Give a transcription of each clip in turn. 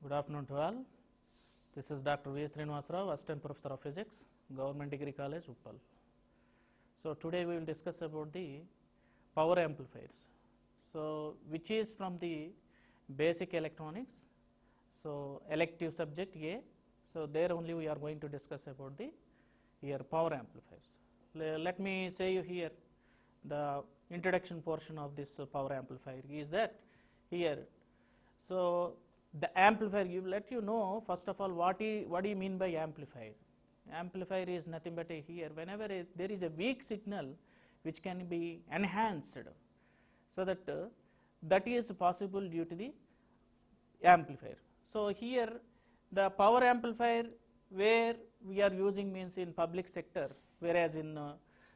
Good afternoon to all. This is Dr. V. Srinivasarao, Assistant Professor of Physics, Government Degree College, Uppal. So today we will discuss about the power amplifiers. So which is from the basic electronics. So elective subject A. So there only we are going to discuss about the power amplifiers. Let me say you here the introduction portion of this power amplifier is that here. So the amplifier, let you know first of all what do you mean by amplifier. Amplifier is nothing but here whenever there is a weak signal which can be enhanced, so that is possible due to the amplifier. So here the power amplifier where we are using means in public sector, whereas in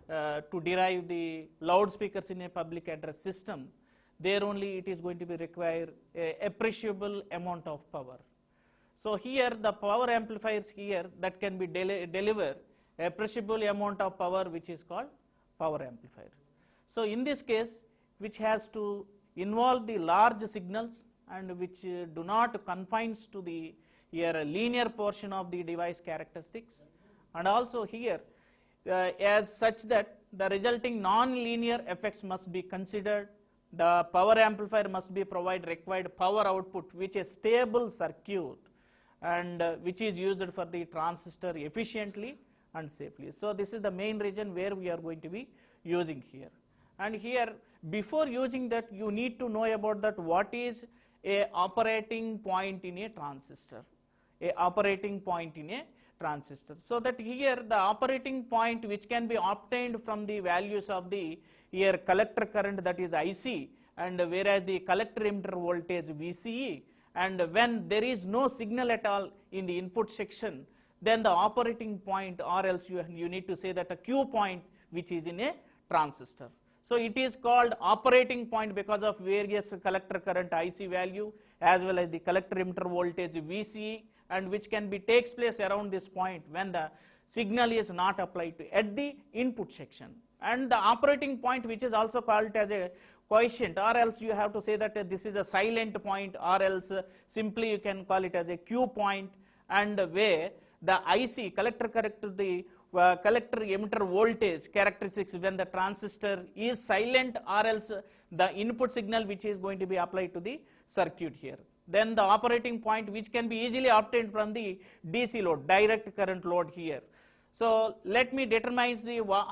to derive the loudspeakers in a public address system, there only it is going to be require a appreciable amount of power. So here the power amplifiers here that can be deliver appreciable amount of power, which is called power amplifier. So in this case, which has to involve the large signals and which do not confines to the linear portion of the device characteristics, and also here as such that the resulting non-linear effects must be considered. The power amplifier must be provide required power output which is stable circuit and which is used for the transistor efficiently and safely. So this is the main reason where we are going to be using here. And here before using that you need to know about that what is a operating point in a transistor. A operating point in a transistor. So that here the operating point which can be obtained from the values of the collector current, that is IC, and whereas the collector emitter voltage VCE, and when there is no signal at all in the input section, then the operating point, or else you need to say that a Q point which is in a transistor. So it is called operating point because of various collector current IC value as well as the collector emitter voltage VCE, and which can be takes place around this point when the signal is not applied to at the input section. And the operating point which is also called as a quiescent, or else you have to say that this is a silent point, or else simply you can call it as a Q point, and where the IC collector collector emitter voltage characteristics when the transistor is silent, or else the input signal which is going to be applied to the circuit here. Then the operating point which can be easily obtained from the DC load, direct current load here. So let me determine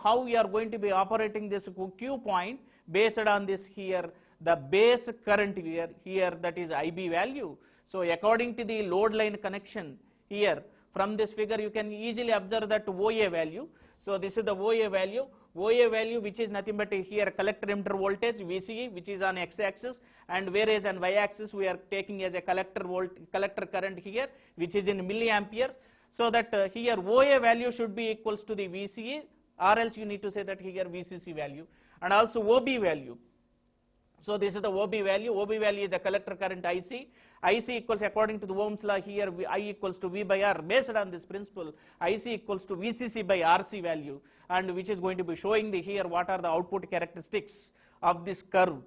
how we are going to be operating this Q point based on this here, the base current here that is IB value. So according to the load line connection here, from this figure you can easily observe that OA value. So this is the OA value which is nothing but here collector emitter voltage VCE, which is on x-axis, and whereas on y-axis we are taking as a collector current here which is in milliamperes. So that here OA value should be equals to the VCE, or else you need to say that here VCC value, and also OB value. So this is the OB value. OB value is a collector current IC. IC equals, according to the Ohm's law here, I equals to V by R. Based on this principle, IC equals to VCC by RC value, and which is going to be showing the here what are the output characteristics of this curve.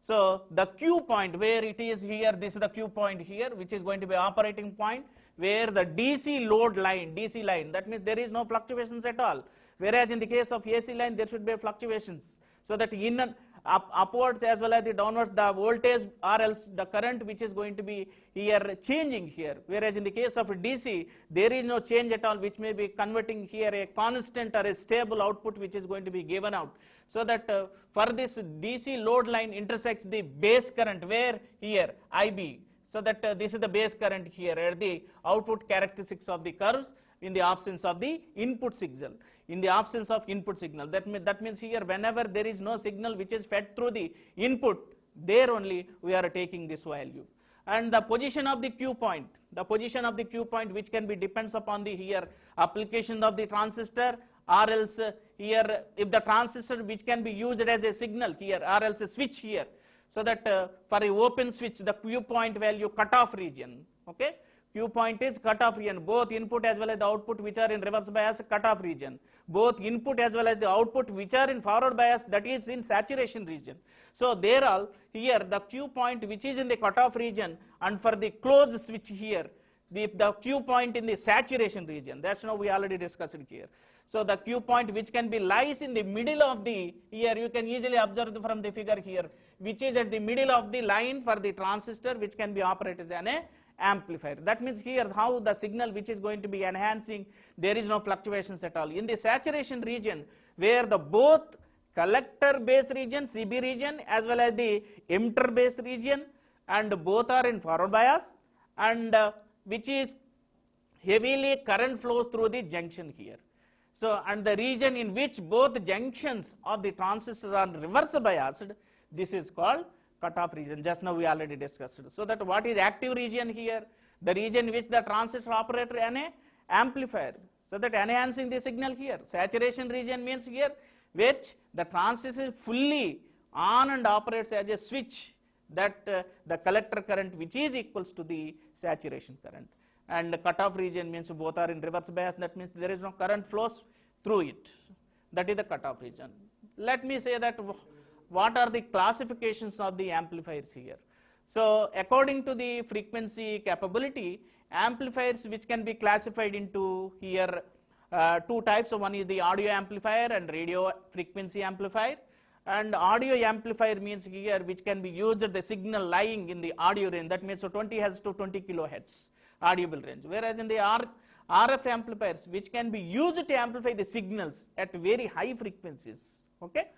So the Q point where it is here, this is the Q point here, which is going to be operating point where the DC load line, DC line, that means there is no fluctuations at all. Whereas in the case of AC line, there should be fluctuations. So that in and upwards as well as the downwards, the voltage or else the current which is going to be here changing here. Whereas in the case of DC, there is no change at all, which may be converting here a constant or a stable output which is going to be given out. So that for this DC load line intersects the base current where here IB. So that this is the base current here at the output characteristics of the curves in the absence of the input signal. In the absence of input signal, that means here whenever there is no signal which is fed through the input, there only we are taking this value. And the position of the Q point, which can be depends upon the here application of the transistor, or else here if the transistor which can be used as a signal here, or else a switch here. So that for a open switch, the Q point value cutoff region, okay, Q point is cutoff region, both input as well as the output which are in reverse bias cutoff region, both input as well as the output which are in forward bias, that is in saturation region. So there all here the Q point which is in the cutoff region, and for the closed switch here the Q point in the saturation region, that's now we already discussed it here. So the Q point which can be lies in the middle of the, here you can easily observe from the figure here, which is at the middle of the line for the transistor which can be operated as an amplifier. That means here how the signal which is going to be enhancing, there is no fluctuations at all. In the saturation region where the both collector base region CB region as well as the emitter base region and both are in forward bias, and which is heavily current flows through the junction here. So and the region in which both junctions of the transistor are reverse biased, this is called cutoff region. Just now we already discussed it. So that what is active region here? The region which the transistor operates an amplifier, so that enhancing the signal here. Saturation region means here which the transistor is fully on and operates as a switch, that the collector current which is equals to the saturation current. And the cutoff region means both are in reverse bias, that means there is no current flows through it, that is the cutoff region. Let me say that what are the classifications of the amplifiers here. So according to the frequency capability, amplifiers which can be classified into here two types. One is the audio amplifier and radio frequency amplifier. And audio amplifier means here which can be used the signal lying in the audio range, that means so 20 Hz to 20 kilohertz audible range, whereas in the RF amplifiers which can be used to amplify the signals at very high frequencies. Okay.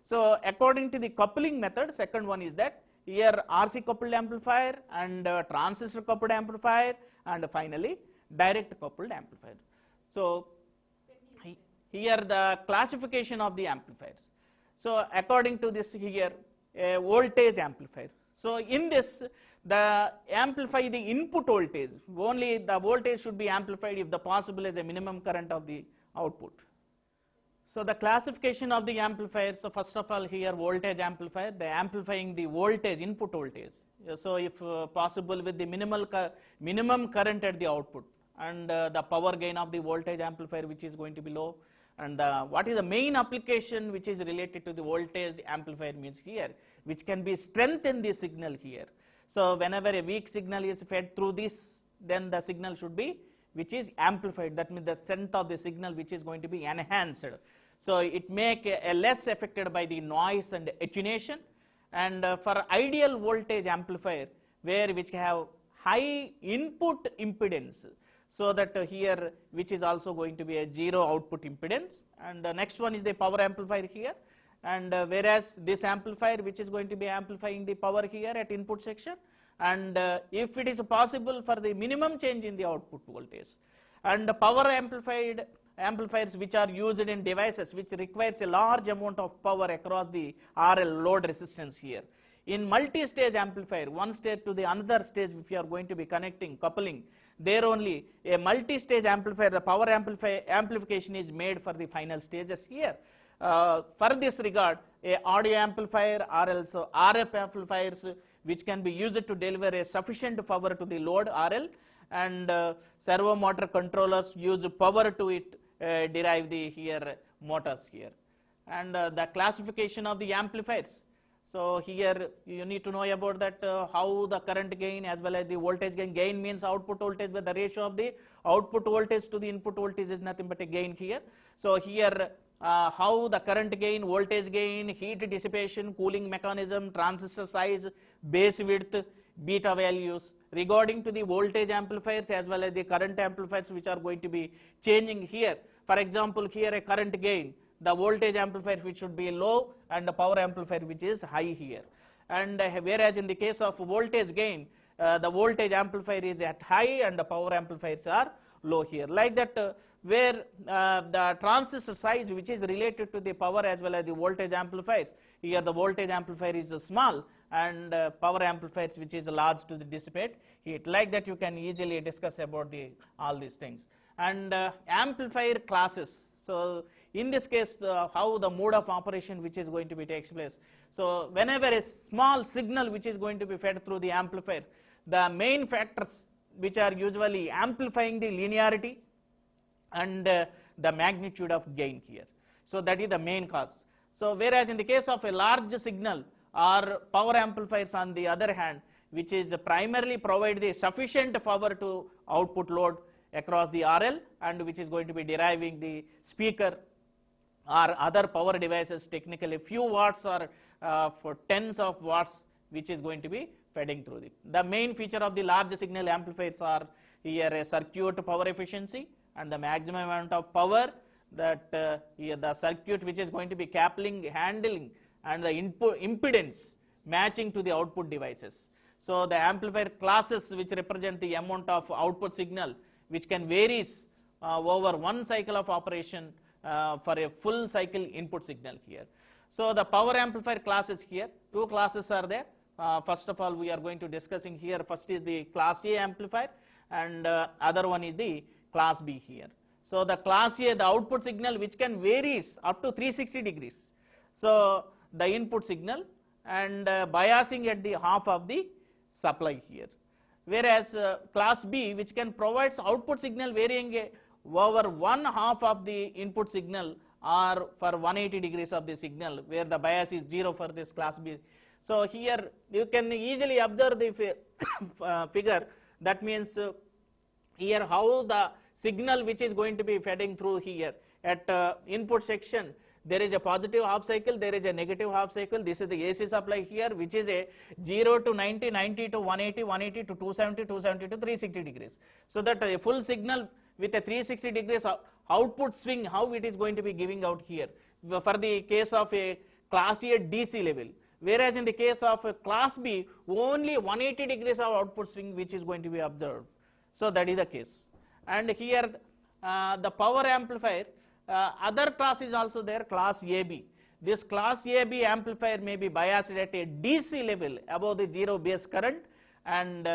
So according to the coupling method, second one is that here RC coupled amplifier and transistor coupled amplifier, and finally direct coupled amplifier. So here the classification of the amplifiers. So according to this here voltage amplifier. So in this the amplify the input voltage, only the voltage should be amplified if the possible is a minimum current of the output. So the classification of the amplifiers, so first of all here voltage amplifier, they amplifying the voltage, input voltage. So if possible with the minimum current at the output, and the power gain of the voltage amplifier which is going to be low, and what is the main application which is related to the voltage amplifier means here, which can be strengthen the signal here. So whenever a weak signal is fed through this, then the signal should be which is amplified, that means the strength of the signal which is going to be enhanced. So it make a less affected by the noise and attenuation. And for ideal voltage amplifier where which have high input impedance, so that here which is also going to be a zero output impedance, and the next one is the power amplifier here, and whereas this amplifier which is going to be amplifying the power here at input section, and if it is possible for the minimum change in the output voltage, and the power amplifiers which are used in devices which requires a large amount of power across the RL load resistance here. In multi-stage amplifier, one stage to the another stage, if you are going to be connecting, coupling, there only a multi-stage amplifier, the power amplification is made for the final stages here. For this regard, a audio amplifier or also RF amplifiers which can be used to deliver a sufficient power to the load RL, and servo motor controllers use power to it derive the here motors here. And the classification of the amplifiers. So here you need to know about that how the current gain as well as the voltage gain. Gain means output voltage, but the ratio of the output voltage to the input voltage is nothing but a gain here. So here how the current gain, voltage gain, heat dissipation, cooling mechanism, transistor size, base width, beta values regarding to the voltage amplifiers as well as the current amplifiers which are going to be changing here. For example, here a current gain, the voltage amplifier which should be low and the power amplifier which is high here. And whereas in the case of voltage gain, the voltage amplifier is at high and the power amplifiers are low here. Like that where the transistor size which is related to the power as well as the voltage amplifiers, here the voltage amplifier is small and power amplifiers which is large to the dissipate heat. Like that you can easily discuss about all these things. And amplifier classes. So in this case, how the mode of operation which is going to be takes place. So whenever a small signal which is going to be fed through the amplifier, the main factors which are usually amplifying the linearity and the magnitude of gain here. So that is the main cause. So whereas in the case of a large signal or power amplifiers on the other hand, which is primarily provide the sufficient power to output load across the RL, and which is going to be deriving the speaker or other power devices technically few watts or for tens of watts, which is going to be feeding through it. The main feature of the large signal amplifiers are here a circuit power efficiency and the maximum amount of power that here the circuit which is going to be coupling, handling, and the input impedance matching to the output devices. So the amplifier classes which represent the amount of output signal which can varies over one cycle of operation for a full cycle input signal here. So the power amplifier classes here, two classes are there. First of all, we are going to discussing here. First is the class A amplifier, and other one is the class B here. So the class A, the output signal which can varies up to 360 degrees. So the input signal and biasing at the half of the supply here. Whereas class B, which can provides output signal varying over one half of the input signal or for 180 degrees of the signal, where the bias is 0 for this class B. So here you can easily observe the figure. That means here how the signal which is going to be feeding through here at input section, there is a positive half cycle, there is a negative half cycle. This is the AC supply here, which is a 0 to 90, 90 to 180, 180 to 270, 270 to 360 degrees. So that a full signal with a 360 degrees output swing, how it is going to be giving out here for the case of a class A DC level. Whereas in the case of a class B, only 180 degrees of output swing which is going to be observed. So that is the case. And here the power amplifier, other class is also there, class AB. This class AB amplifier may be biased at a DC level above the 0 base current, and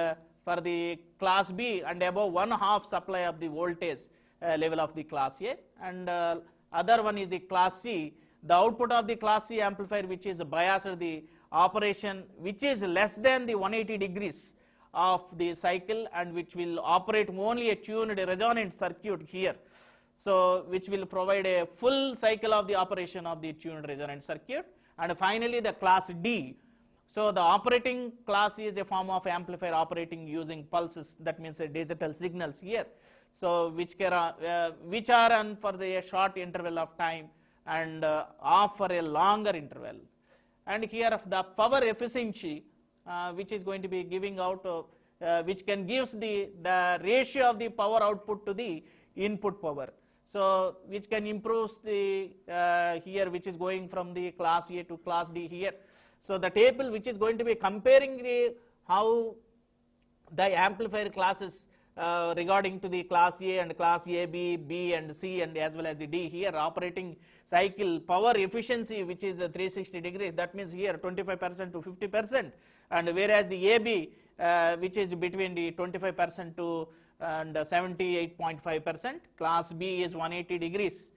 for the class B and above 1/2 supply of the voltage level of the class A, and other one is the class C. The output of the class C amplifier which is biased the operation which is less than the 180 degrees of the cycle, and which will operate only a tuned resonant circuit here. So which will provide a full cycle of the operation of the tuned resonant circuit. And finally the class D. So the operating class is a form of amplifier operating using pulses, that means digital signals here. So which are on for the short interval of time and off for a longer interval. And here the power efficiency which is going to be giving out which can gives the ratio of the power output to the input power. So which can improve the here which is going from the class A to class D here. So the table which is going to be comparing the how the amplifier classes regarding to the class A and class AB, B and C and as well as the D here, operating cycle power efficiency which is 360 degrees, that means here 25% to 50%, and whereas the AB which is between the 25% to and 78.5%, class B is 180 degrees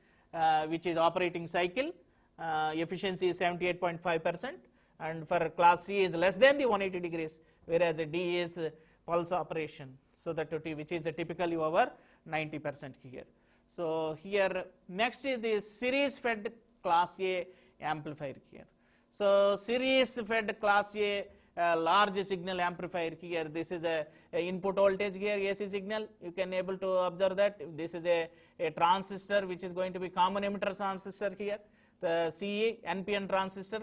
which is operating cycle efficiency is 78.5%, and for class C is less than the 180 degrees, whereas the D is pulse operation. So that which is typically over 90% here. So here next is the series fed class A amplifier here. So series fed class A large signal amplifier here. This is a input voltage here, AC signal. You can able to observe that this is a transistor which is going to be common emitter transistor here, the CE NPN transistor.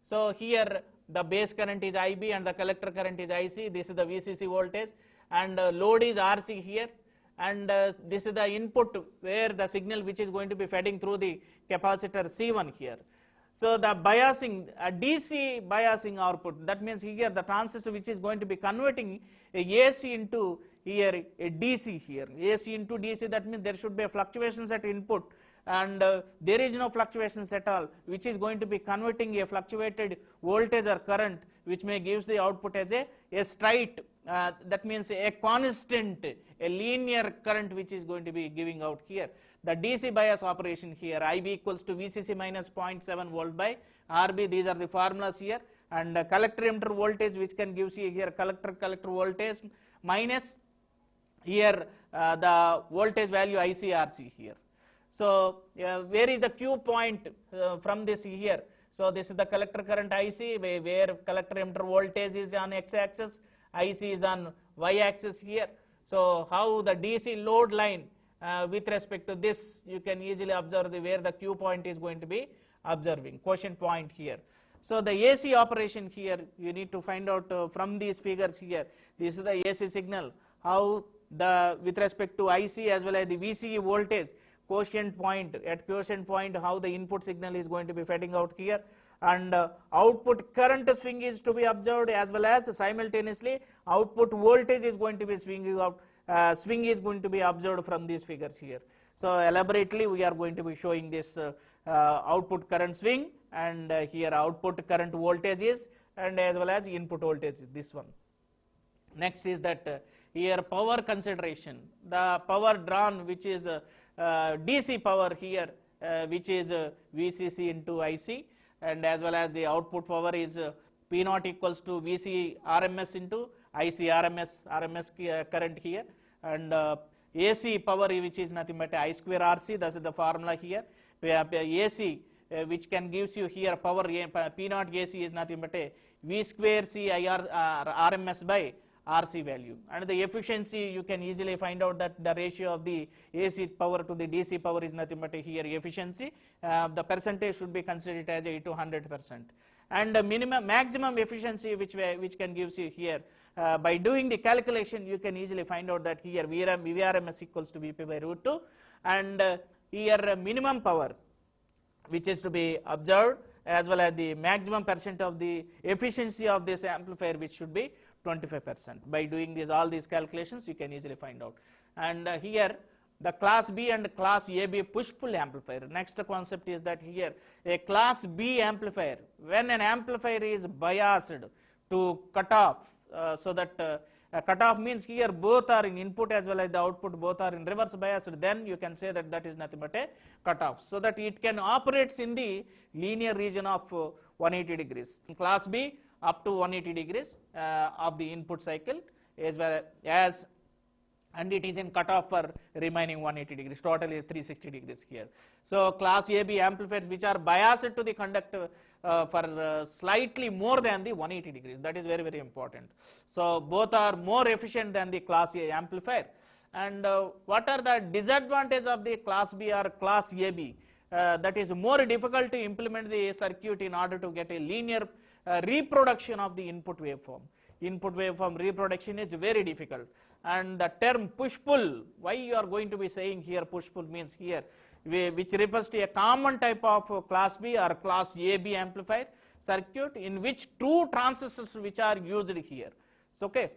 So here the base current is IB and the collector current is IC. This is the VCC voltage, and load is RC here, and this is the input where the signal which is going to be feeding through the capacitor C1 here. So the biasing, DC biasing output, that means here the transistor which is going to be converting a AC into here a DC here, AC into DC, that means there should be a fluctuations at input, and there is no fluctuations at all, which is going to be converting a fluctuated voltage or current which may gives the output as a straight, that means a constant, a linear current which is going to be giving out here. The DC bias operation here, IB equals to VCC minus 0.7 volt by RB, these are the formulas here, and collector emitter voltage which can give you here collector voltage minus here the voltage value ICRC here. So where is the Q point from this here? So this is the collector current IC, where collector emitter voltage is on x-axis, IC is on y-axis here. So how the DC load line with respect to this, you can easily observe where the Q point is going to be observing, quotient point here. So the AC operation here, you need to find out from these figures here. This is the AC signal, how the with respect to IC as well as the VCE voltage, quotient point, at quotient point how the input signal is going to be fading out here, and output current swing is to be observed, as well as simultaneously output voltage is going to be swinging out, swing is going to be observed from these figures here. So elaborately we are going to be showing this output current swing, and here output current voltage is, and as well as input voltage is this one. Next is that here power consideration, the power drawn which is DC power here, which is VCC into IC, and as well as the output power is P naught equals to VC RMS into IC RMS current here, and AC power which is nothing but I square RC, that is the formula here. We have AC which can gives you here power P naught AC is nothing but a V square C IR RMS by RC value, and the efficiency you can easily find out that the ratio of the AC power to the DC power is nothing but here efficiency. The percentage should be considered as 8 to 100%, and the maximum efficiency which can gives you here by doing the calculation, you can easily find out that here VRMS equals to Vp by root 2, and here minimum power which is to be observed, as well as the maximum percent of the efficiency of this amplifier, which should be 25%. By doing all these calculations, you can easily find out. And here the class B and class AB push-pull amplifier. Next concept is that here a class B amplifier, when an amplifier is biased to cut off, so that cut off means here both are in input as well as the output, both are in reverse biased, then you can say that that is nothing but a cut off, so that it can operate in the linear region of 180 degrees. In class B, up to 180 degrees of the input cycle, as well as, and it is in cutoff for remaining 180 degrees, total is 360 degrees here. So class AB amplifiers which are biased to the conductor for slightly more than the 180 degrees, that is very, very important. So both are more efficient than the class A amplifier. And what are the disadvantages of the class B or class AB? That is more difficult to implement the circuit in order to get a linear reproduction of the input waveform. Input waveform reproduction is very difficult, and the term push-pull, why you are going to be saying here push-pull means here, which refers to a common type of class B or class AB amplifier circuit in which two transistors which are used here. So okay,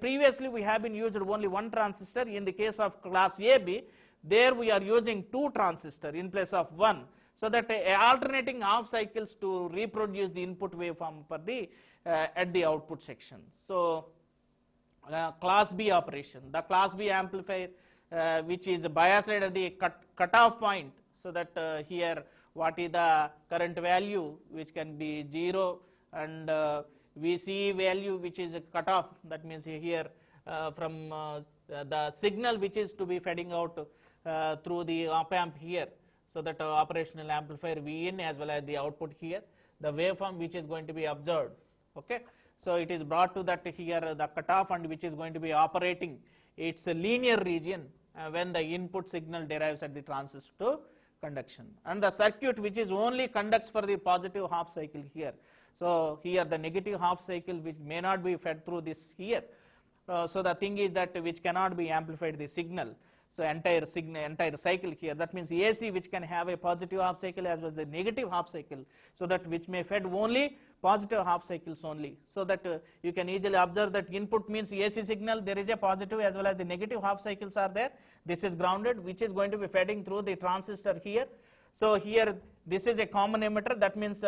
previously we have been used only one transistor. In the case of class AB, there we are using two transistors in place of one, so that alternating half cycles to reproduce the input waveform for the at the output section. So class B operation, the class B amplifier which is biased at the cutoff point, so that here what is the current value which can be 0, and VCE value which is a cutoff, that means here from the signal which is to be feeding out through the op amp here, so that operational amplifier Vin as well as the output here, the waveform which is going to be observed. Okay, so it is brought to that here the cutoff, and which is going to be operating its a linear region when the input signal derives at the transistor to conduction, and the circuit which is only conducts for the positive half cycle here. So here the negative half cycle which may not be fed through this here. So the thing is that which cannot be amplified the signal. So entire cycle here, that means AC which can have a positive half cycle as well as the negative half cycle, so that which may fed only positive half cycles only. So that you can easily observe that input means AC signal, there is a positive as well as the negative half cycles are there. This is grounded, which is going to be feeding through the transistor here. So here this is a common emitter, that means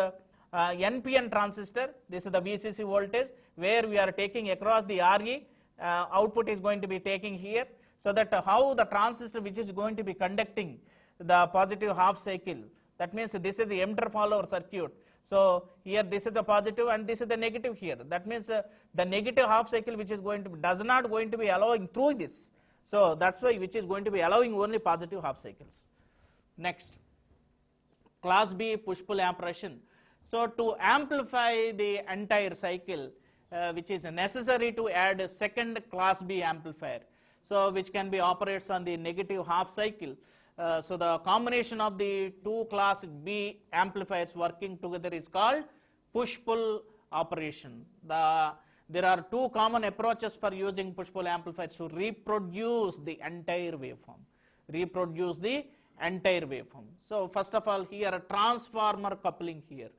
NPN transistor, this is the VCC voltage where we are taking across the RE, output is going to be taking here, so that how the transistor which is going to be conducting the positive half cycle, that means this is the emitter follower circuit. So here this is a positive and this is the negative here, that means the negative half cycle which is going to be, does not going to be allowing through this, So that's why which is going to be allowing only positive half cycles. Next, class B push-pull amplification. So to amplify the entire cycle, which is necessary to add a second class B amplifier, so which can be operates on the negative half cycle. So the combination of the two class B amplifiers working together is called push-pull operation. There are two common approaches for using push-pull amplifiers to reproduce the entire waveform. So first of all, here a transformer coupling here.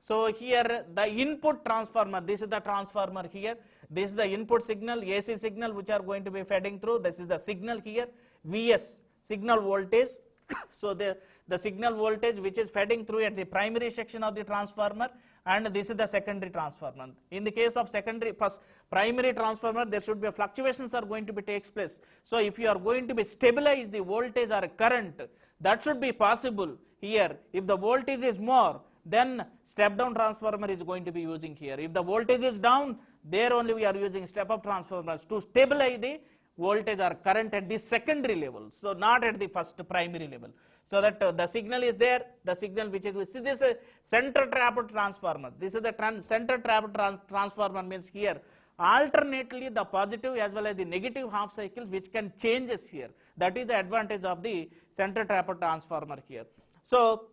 So here the input transformer, this is the transformer here, this is the input signal, AC signal which are going to be feeding through, this is the signal here, Vs, signal voltage. So the signal voltage which is feeding through at the primary section of the transformer, and this is the secondary transformer. In the case of primary transformer, there should be fluctuations are going to be takes place. So if you are going to be stabilize the voltage or current, that should be possible here. If the voltage is more, then step down transformer is going to be using here. If the voltage is down, there only we are using step up transformers to stabilize the voltage or current at the secondary level, so not at the first primary level. So that the signal is there, the signal which is, see this is center trapped transformer. This is the center trapped transformer, means here alternately the positive as well as the negative half cycles which can changes here. That is the advantage of the center trapped transformer here. So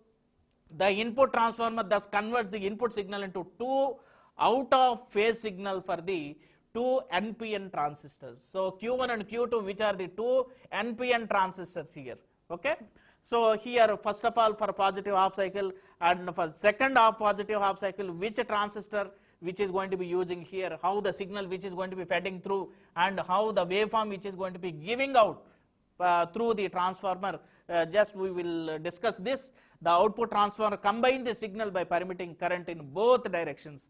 the input transformer thus converts the input signal into two out of phase signal for the two NPN transistors. So Q1 and Q2, which are the two NPN transistors here. Okay. So here first of all for positive half cycle, and for second positive half cycle, which transistor which is going to be using here, how the signal which is going to be feeding through, and how the waveform which is going to be giving out through the transformer. Just we will discuss this. The output transformer combine the signal by permitting current in both directions,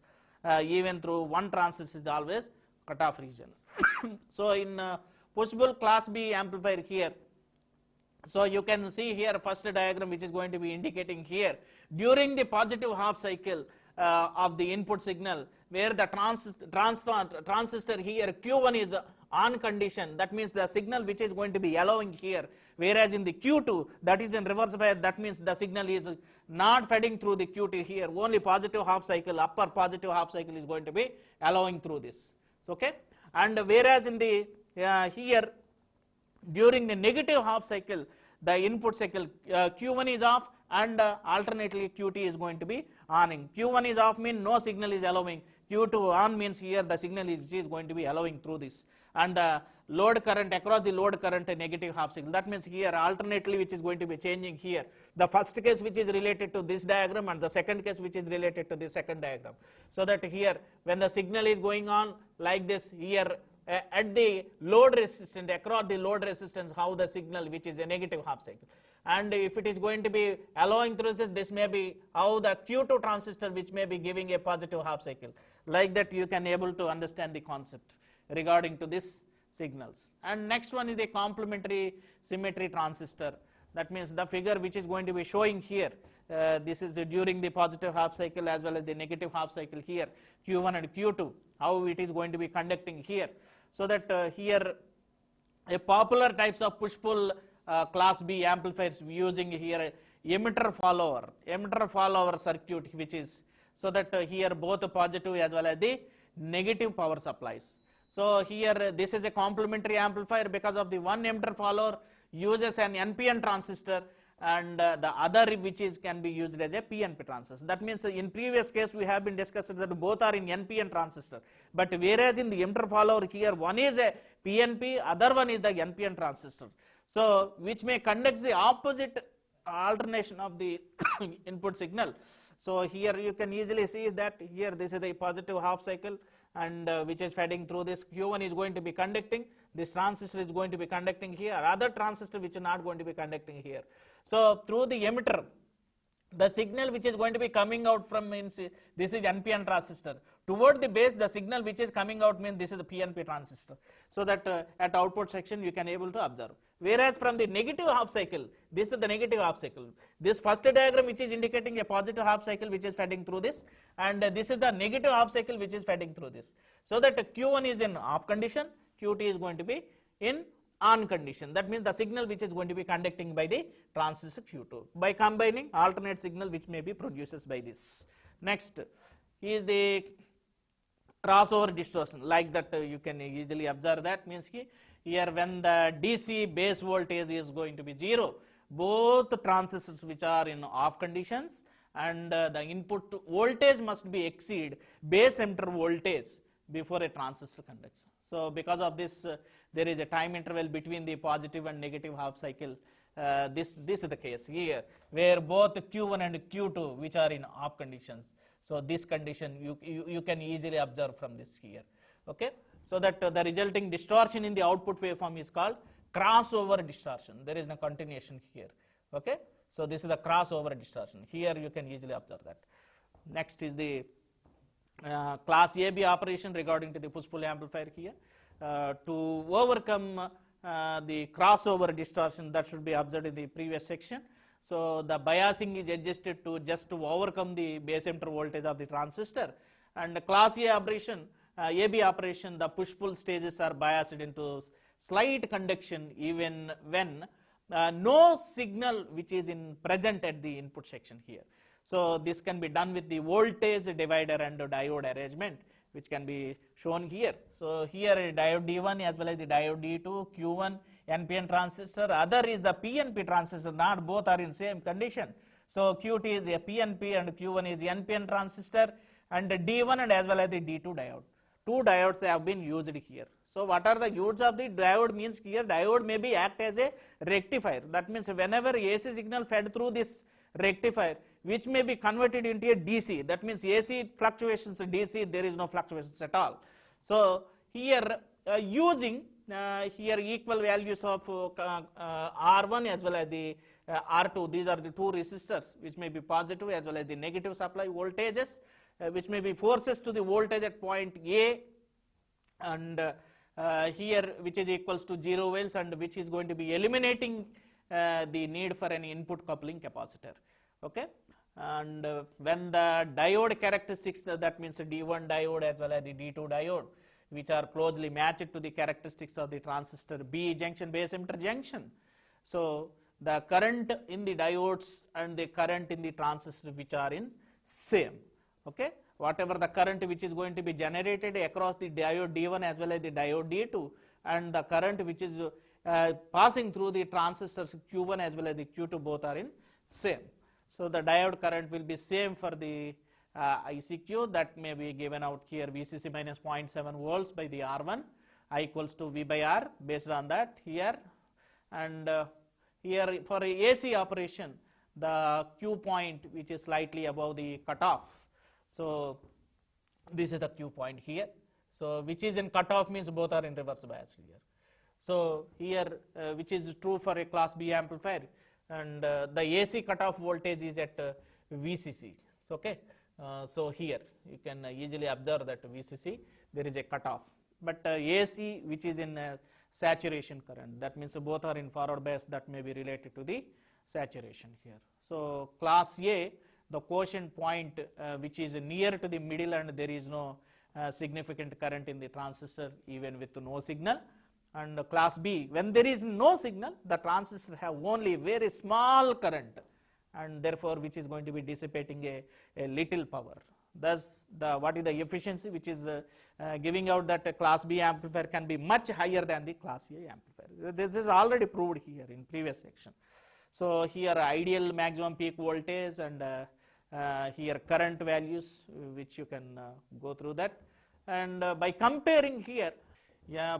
even through one transistor is always cutoff region. So in push-pull class B amplifier here, so you can see here first diagram which is going to be indicating here during the positive half cycle of the input signal, where the transistor here Q1 is on condition, that means the signal which is going to be allowing here, whereas in the Q2 that is in reverse bias, that means the signal is not feeding through the Q2 here, only positive half cycle, upper positive half cycle is going to be allowing through this. Okay, and whereas in the here during the negative half cycle, the input cycle Q1 is off, and alternately Q2 is going to be on. Q1 is off means no signal is allowing, Q2 on means here the signal is going to be allowing through this, and load current across the load current a negative half cycle. That means here alternately which is going to be changing here, the first case which is related to this diagram and the second case which is related to the second diagram. So that here when the signal is going on like this, here at the load resistance, across the load resistance, how the signal which is a negative half cycle, and if it is going to be allowing through this may be how the Q2 transistor which may be giving a positive half cycle. Like that you can able to understand the concept regarding to this signals. And next one is a complementary symmetry transistor. That means the figure which is going to be showing here, this is during the positive half cycle as well as the negative half cycle here, Q1 and Q2, how it is going to be conducting here. So that here a popular types of push-pull class B amplifiers using here emitter follower circuit, which is, so that here both positive as well as the negative power supplies. So here this is a complementary amplifier because of the one emitter follower uses an NPN transistor, and the other which is can be used as a PNP transistor. That means in previous case we have been discussing that both are in NPN transistor, but whereas in the emitter follower here one is a PNP, other one is the NPN transistor, so which may conduct the opposite alternation of the input signal. So here you can easily see that here this is the positive half cycle, and which is feeding through this, Q1 is going to be conducting, this transistor is going to be conducting here, other transistor which is not going to be conducting here. So through the emitter, the signal which is going to be coming out from means this is NPN transistor, toward the base the signal which is coming out means this is the PNP transistor. So that at output section you can able to observe. Whereas from the negative half cycle, this is the negative half cycle. This first diagram which is indicating a positive half cycle which is feeding through this, and this is the negative half cycle which is feeding through this. So that Q1 is in off condition, Q2 is going to be in on condition. That means the signal which is going to be conducting by the transistor Q2 by combining alternate signal which may be produces by this. Next is the crossover distortion, like that you can easily observe that. Means here when the DC base voltage is going to be 0, both transistors which are in off conditions and the input voltage must be exceed base emitter voltage before a transistor conducts. So because of this there is a time interval between the positive and negative half cycle. This is the case here where both Q1 and Q2 which are in off conditions. So this condition you can easily observe from this here. Okay, so that the resulting distortion in the output waveform is called crossover distortion. There is no continuation here. Okay, so this is the crossover distortion. Here you can easily observe that. Next is the class AB operation regarding to the push-pull amplifier here. To overcome the crossover distortion that should be observed in the previous section. So the biasing is adjusted to just to overcome the base emitter voltage of the transistor, and the class A operation, AB operation, the push-pull stages are biased into slight conduction even when no signal which is present at the input section here. So this can be done with the voltage divider and diode arrangement, which can be shown here. So here a diode D1 as well as the diode D2, Q1 NPN transistor, other is the PNP transistor, not both are in same condition. So Q2 is a PNP and Q1 is NPN transistor, and D1 and as well as the D2 diode. Two diodes have been used here. So what are the use of the diode? Means here diode may be act as a rectifier. That means whenever AC signal fed through this rectifier, which may be converted into a DC, that means AC fluctuations, DC there is no fluctuations at all. So here using here equal values of R1 as well as the R2, these are the two resistors which may be positive as well as the negative supply voltages which may be forces to the voltage at point A, and here which is equals to 0 volts, and which is going to be eliminating the need for an input coupling capacitor. Okay, and when the diode characteristics, that means the D1 diode as well as the D2 diode, which are closely matched to the characteristics of the transistor B junction base emitter junction. So the current in the diodes and the current in the transistor which are in same. Okay, whatever the current which is going to be generated across the diode D1 as well as the diode D2, and the current which is passing through the transistors Q1 as well as the Q2, both are in same. So the diode current will be same for the ICQ, that may be given out here VCC minus 0.7 volts by the R1, I equals to V by R based on that here. And here for AC operation, the Q point which is slightly above the cutoff. So this is the Q point here. So which is in cutoff means both are in reverse bias here. So here which is true for a class B amplifier, and the AC cutoff voltage is at VCC. So, okay. So here you can easily observe that VCC there is a cutoff, but AC which is in saturation current, that means both are in forward bias, that may be related to the saturation here. So class A, the quotient point which is near to the middle and there is no significant current in the transistor even with no signal, and class B, when there is no signal, the transistor have only very small current, and therefore which is going to be dissipating a little power. Thus what is the efficiency which is giving out that a class B amplifier can be much higher than the class A amplifier. This is already proved here in previous section. So here ideal maximum peak voltage, and here current values which you can go through that, and by comparing here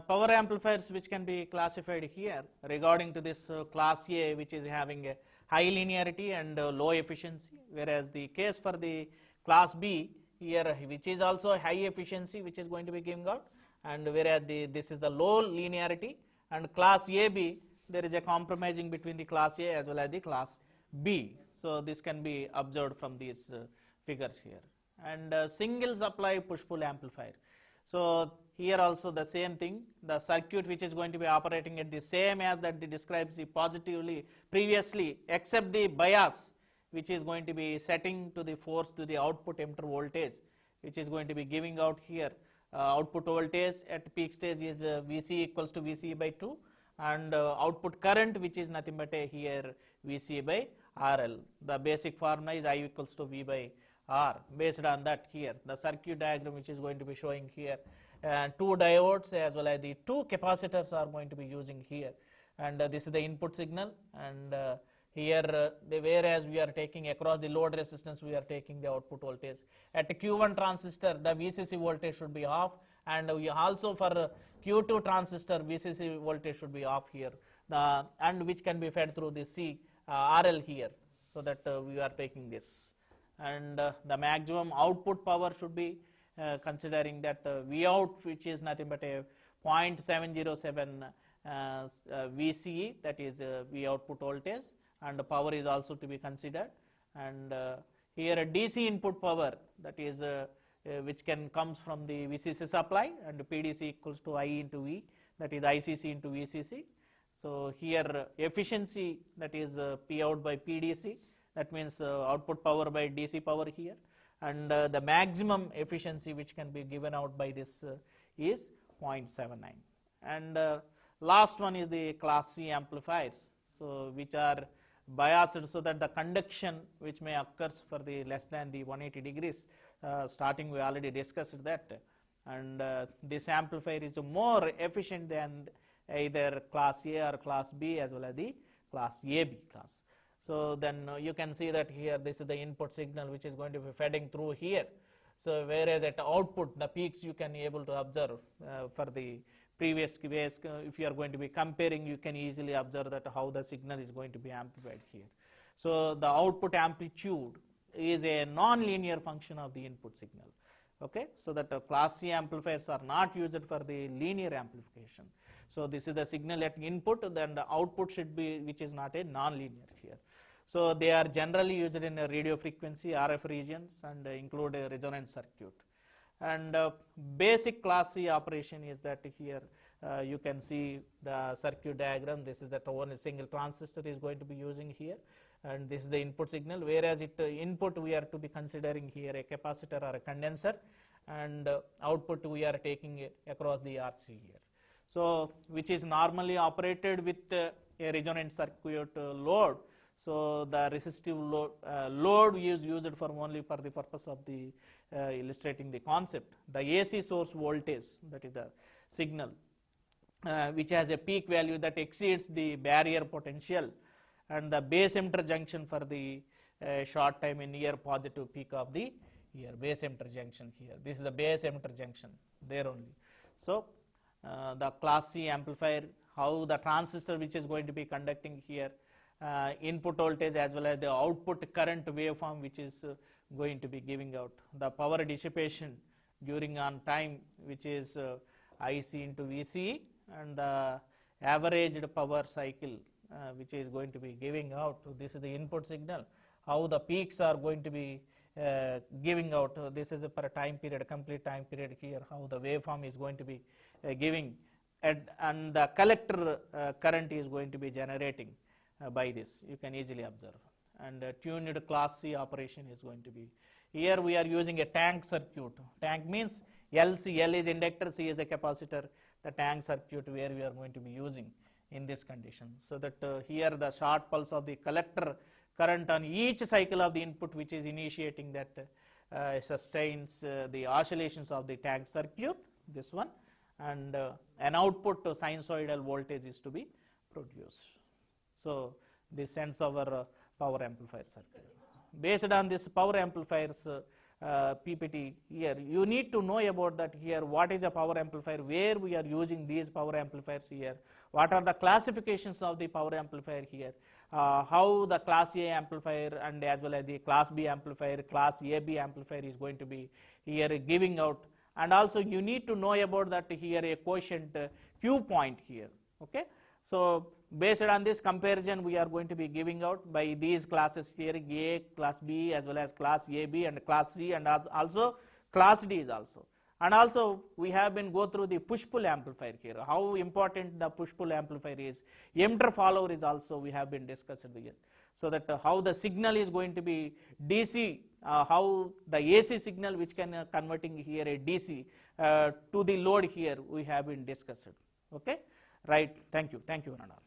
power amplifiers which can be classified here regarding to this class A, which is having a high linearity and low efficiency, whereas the case for the class B here which is also high efficiency which is going to be giving out, and whereas this is the low linearity, and class AB there is a compromising between the class A as well as the class B. So this can be observed from these figures here. And single supply push-pull amplifier. So here also the same thing, the circuit which is going to be operating at the same as that describes the positively previously, except the bias which is going to be setting to the force to the output emitter voltage, which is going to be giving out here output voltage at peak stage is VC equals to VC by 2, and output current, which is nothing but a here VC by RL. The basic formula is I equals to V by R. Based on that, here the circuit diagram which is going to be showing here, two diodes as well as the two capacitors are going to be using here, and this is the input signal, and here whereas we are taking across the load resistance, we are taking the output voltage. At Q1 transistor, the VCC voltage should be off, and we also for Q2 transistor VCC voltage should be off here, and which can be fed through the RL here, so that we are taking this, and the maximum output power should be considering that V out, which is nothing but a 0.707 VCE, that is V output voltage, and the power is also to be considered, and here a DC input power, that is which can comes from the VCC supply, and PDC equals to I into V, that is ICC into VCC. So here efficiency, that is P out by PDC, that means output power by DC power here, and the maximum efficiency which can be given out by this is 0.79. And last one is the class C amplifiers, so which are biased so that the conduction which may occurs for the less than the 180 degrees, starting we already discussed that, and this amplifier is more efficient than either class A or class B as well as the class AB class. So then you can see that here this is the input signal which is going to be feeding through here. So whereas at output the peaks you can able to observe for the previous case, if you are going to be comparing, you can easily observe that how the signal is going to be amplified here. So the output amplitude is a non-linear function of the input signal. Okay, so that class C amplifiers are not used for the linear amplification. So this is the signal at input, then the output should be, which is not a non-linear here. So they are generally used in a radio frequency RF regions and include a resonance circuit. And basic class C operation is that here you can see the circuit diagram. This is that one single transistor is going to be using here, and this is the input signal, whereas input we are to be considering here a capacitor or a condenser, and output we are taking across the RC here. So which is normally operated with a resonance circuit load. So the resistive load is used for only for the purpose of the illustrating the concept. The AC source voltage, that is the signal, which has a peak value that exceeds the barrier potential, and the base emitter junction for the short time in near positive peak of the here base emitter junction here. This is the base emitter junction there only. So the class C amplifier, how the transistor which is going to be conducting here input voltage as well as the output current waveform which is going to be giving out, the power dissipation during on time which is IC into VCE, and the averaged power cycle which is going to be giving out. This is the input signal, how the peaks are going to be giving out. This is per time period, complete time period here, how the waveform is going to be giving, and the collector current is going to be generating by this, you can easily observe. And tuned class C operation is going to be, here we are using a tank circuit. Tank means LC, L is inductor, C is the capacitor, the tank circuit where we are going to be using in this condition. So that here the short pulse of the collector current on each cycle of the input which is initiating that sustains the oscillations of the tank circuit, this one, and an output sinusoidal voltage is to be produced. So this ends our power amplifier circuit. Based on this power amplifiers PPT here, you need to know about that here, what is a power amplifier, where we are using these power amplifiers here, what are the classifications of the power amplifier here, how the class A amplifier and as well as the class B amplifier, class AB amplifier is going to be here giving out, and also you need to know about that here a quotient Q point here. Okay, so based on this comparison we are going to be giving out by these classes here, A, class B as well as class AB and class C, and also class D is also. And also we have been go through the push-pull amplifier here, how important the push-pull amplifier is. Emitter follower is also we have been discussed here. So that how the signal is going to be DC, how the AC signal which can converting here a DC to the load here we have been discussed. Okay. Right. Thank you, one and all.